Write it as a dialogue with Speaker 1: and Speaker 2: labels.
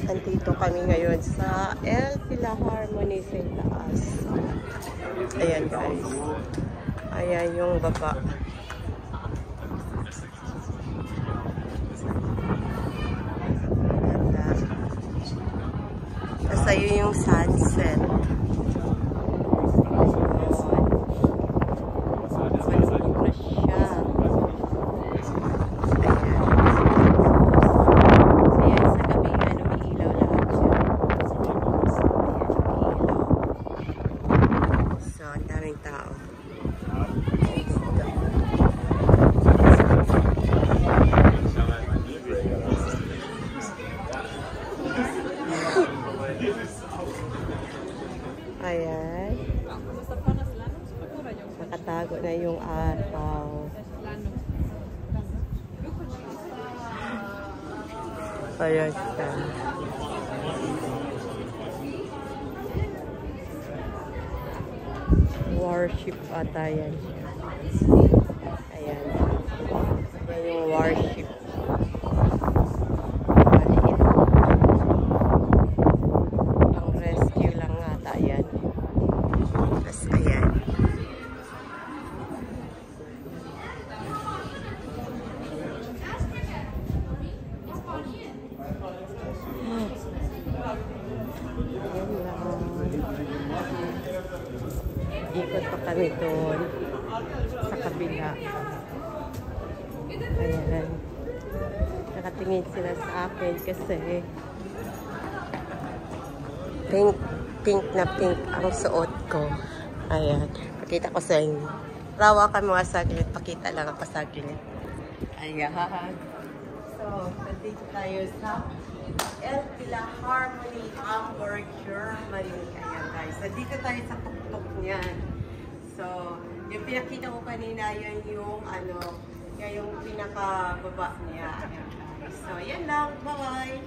Speaker 1: Nandito kami ngayon sa El Philharmony sa taas. Ayan guys. Ayan yung baba. Ganda. Tapos ayun yung sunset. Ayan. Nakatago na yung araw. Ayan siya. Worship ata yan siya. Ayan. Ayan yung worship. Ikot pa kami doon sa kabila. Ayan. Nakatingin sila sa akin kasi pink na pink ang suot ko. Ayan. Pakita ko sa inyo. Rawa ka mga saglit. Pakita lang ako saglit. Ayan. So, nandito tayo sa El Philharmony, Hamburg, Germany. Ayan guys. Nandito tayo sa tuktok niyan. So, yung pinakita ko kanina, yan yung yung pinakababa niya. Ayan guys. So, yan lang. Bye-bye!